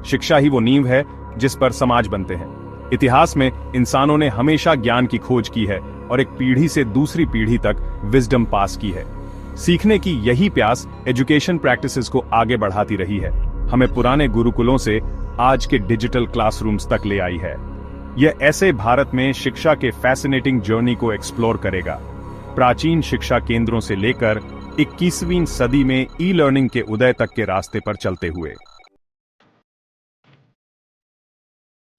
शिक्षा ही वो नींव है जिस पर समाज बनते हैं। इतिहास में इंसानों ने हमेशा ज्ञान की खोज की है और एक पीढ़ी से दूसरी पीढ़ी तक विजडम पास की है। सीखने की यही प्यास एजुकेशन प्रैक्टिसेस को आगे बढ़ाती रही है, हमें पुराने गुरुकुलों से आज के डिजिटल क्लासरूम्स तक ले आई है। यह ऐसे भारत में शिक्षा के फैसिनेटिंग जर्नी को एक्सप्लोर करेगा, प्राचीन शिक्षा केंद्रों से लेकर 21वीं सदी में ई लर्निंग के उदय तक के रास्ते पर चलते हुए।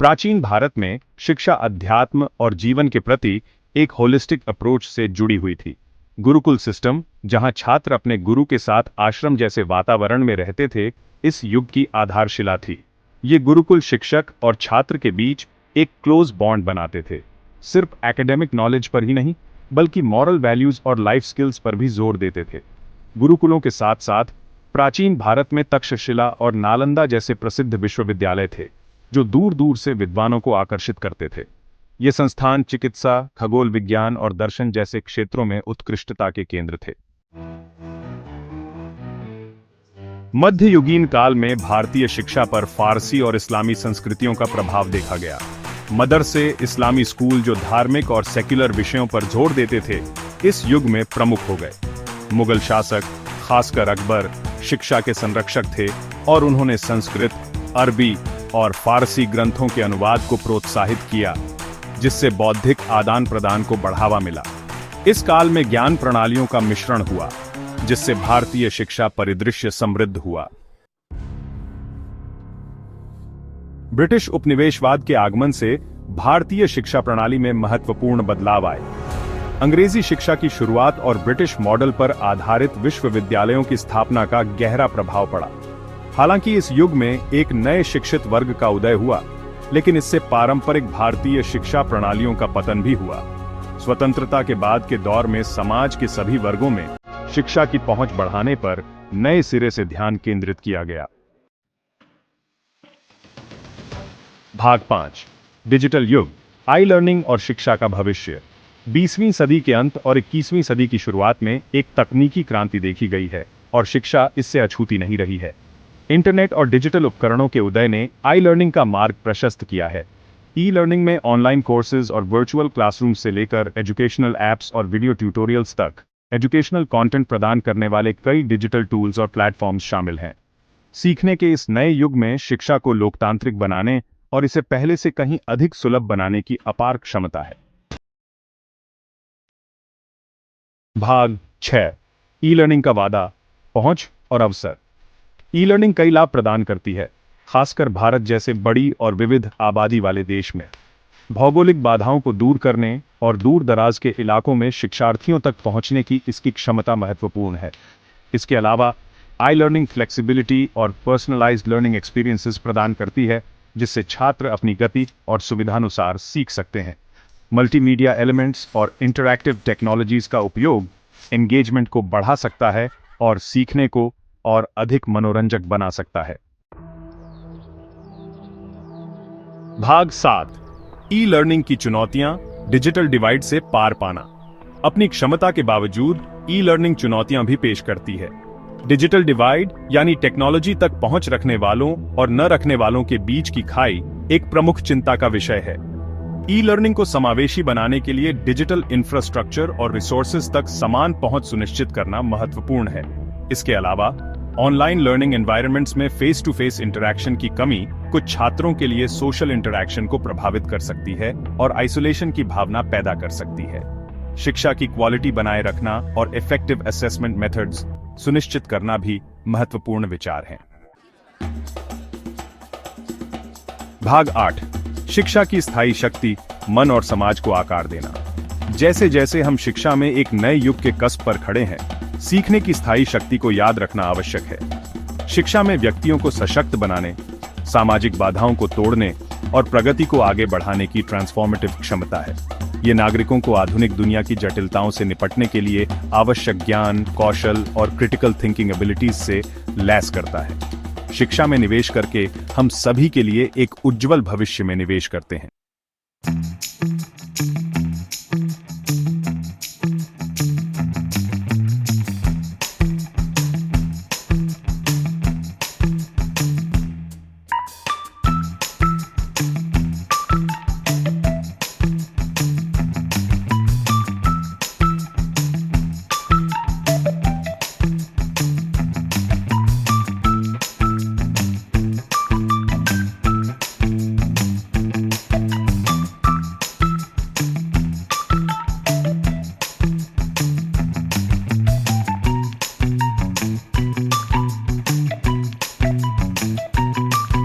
प्राचीन भारत में शिक्षा अध्यात्म और जीवन के प्रति एक होलिस्टिक अप्रोच से जुड़ी हुई थी। गुरुकुल सिस्टम, जहां छात्र अपने गुरु के साथ आश्रम जैसे वातावरण में रहते थे, इस युग की आधारशिला थी। ये गुरुकुल शिक्षक और छात्र के बीच एक क्लोज बॉन्ड बनाते थे, सिर्फ एकेडमिक नॉलेज पर ही नहीं बल्कि मॉरल वैल्यूज और लाइफ स्किल्स पर भी जोर देते थे। गुरुकुलों के साथ साथ प्राचीन भारत में तक्षशिला और नालंदा जैसे प्रसिद्ध विश्वविद्यालय थे, जो दूर दूर से विद्वानों को आकर्षित करते थे। ये संस्थान चिकित्सा, खगोल विज्ञान और दर्शन जैसे क्षेत्रों में उत्कृष्टता के केंद्र थे। मध्ययुगीन काल में भारतीय शिक्षा पर फारसी और इस्लामी संस्कृतियों का प्रभाव देखा गया। मदरसे, इस्लामी स्कूल जो धार्मिक और सेक्युलर विषयों पर जोर देते थे, इस युग में प्रमुख हो गए। मुगल शासक, खासकर अकबर, शिक्षा के संरक्षक थे और उन्होंने संस्कृत, अरबी और फारसी ग्रंथों के अनुवाद को प्रोत्साहित किया, जिससे बौद्धिक आदान प्रदान को बढ़ावा मिला। इस काल में ज्ञान प्रणालियों का मिश्रण हुआ, जिससे भारतीय शिक्षा परिदृश्य समृद्ध हुआ। ब्रिटिश उपनिवेशवाद के आगमन से भारतीय शिक्षा प्रणाली में महत्वपूर्ण बदलाव आए। अंग्रेजी शिक्षा की शुरुआत और ब्रिटिश मॉडल पर आधारित विश्वविद्यालयों की स्थापना का गहरा प्रभाव पड़ा। हालांकि इस युग में एक नए शिक्षित वर्ग का उदय हुआ, लेकिन इससे पारंपरिक भारतीय शिक्षा प्रणालियों का पतन भी हुआ। स्वतंत्रता के बाद के दौर में समाज के सभी वर्गों में शिक्षा की पहुंच बढ़ाने पर नए सिरे से ध्यान केंद्रित किया गया। भाग 5, डिजिटल युग, आई लर्निंग और शिक्षा का भविष्य। 20वीं सदी के अंत और 21वीं सदी की शुरुआत में एक तकनीकी क्रांति देखी गई है और शिक्षा इससे अछूती नहीं रही है। इंटरनेट और डिजिटल उपकरणों के उदय ने आई लर्निंग का मार्ग प्रशस्त किया है। ई लर्निंग में ऑनलाइन कोर्सेज और वर्चुअल क्लासरूम से लेकर एजुकेशनल ऐप्स और वीडियो ट्यूटोरियल्स तक एजुकेशनल कंटेंट प्रदान करने वाले कई डिजिटल टूल्स और प्लेटफॉर्म्स शामिल हैं। सीखने के इस नए युग में शिक्षा को लोकतांत्रिक बनाने और इसे पहले से कहीं अधिक सुलभ बनाने की अपार क्षमता है। भाग 6, ई लर्निंग का वादा, पहुंच और अवसर। ई लर्निंग कई लाभ प्रदान करती है, खासकर भारत जैसे बड़ी और विविध आबादी वाले देश में। भौगोलिक बाधाओं को दूर करने और दूर दराज के इलाकों में शिक्षार्थियों तक पहुंचने की इसकी क्षमता महत्वपूर्ण है। इसके अलावा आई लर्निंग फ्लेक्सिबिलिटी और पर्सनलाइज्ड लर्निंग एक्सपीरियंसेस प्रदान करती है, जिससे छात्र अपनी गति और सुविधानुसार सीख सकते हैं। मल्टीमीडिया एलिमेंट्स और इंटरैक्टिव टेक्नोलॉजीज का उपयोग एंगेजमेंट को बढ़ा सकता है और सीखने को और अधिक मनोरंजक बना सकता है। भाग 7, ई लर्निंग की चुनौतियां, डिजिटल डिवाइड से पार पाना। अपनी क्षमता के बावजूद ई लर्निंग चुनौतियां भी पेश करती है। डिजिटल डिवाइड यानी टेक्नोलॉजी तक पहुंच रखने वालों और न रखने वालों के बीच की खाई एक प्रमुख चिंता का विषय है। ई लर्निंग को समावेशी बनाने के लिए डिजिटल इंफ्रास्ट्रक्चर और रिसोर्सेज तक समान पहुंच सुनिश्चित करना महत्वपूर्ण है। इसके अलावा ऑनलाइन लर्निंग एनवायरनमेंट्स में फेस टू फेस इंटरैक्शन की कमी कुछ छात्रों के लिए सोशल इंटरैक्शन को प्रभावित कर सकती है और आइसोलेशन की भावना पैदा कर सकती है। शिक्षा की क्वालिटी बनाए रखना और इफेक्टिव असेसमेंट मेथड्स सुनिश्चित करना भी महत्वपूर्ण विचार हैं। भाग 8, शिक्षा की स्थायी शक्ति, मन और समाज को आकार देना। जैसे जैसे हम शिक्षा में एक नए युग के कस्ब पर खड़े हैं, सीखने की स्थायी शक्ति को याद रखना आवश्यक है। शिक्षा में व्यक्तियों को सशक्त बनाने, सामाजिक बाधाओं को तोड़ने और प्रगति को आगे बढ़ाने की ट्रांसफॉर्मेटिव क्षमता है। ये नागरिकों को आधुनिक दुनिया की जटिलताओं से निपटने के लिए आवश्यक ज्ञान, कौशल और क्रिटिकल थिंकिंग एबिलिटीज से लैस करता है। शिक्षा में निवेश करके हम सभी के लिए एक उज्जवल भविष्य में निवेश करते हैं।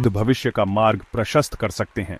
भविष्य का मार्ग प्रशस्त कर सकते हैं।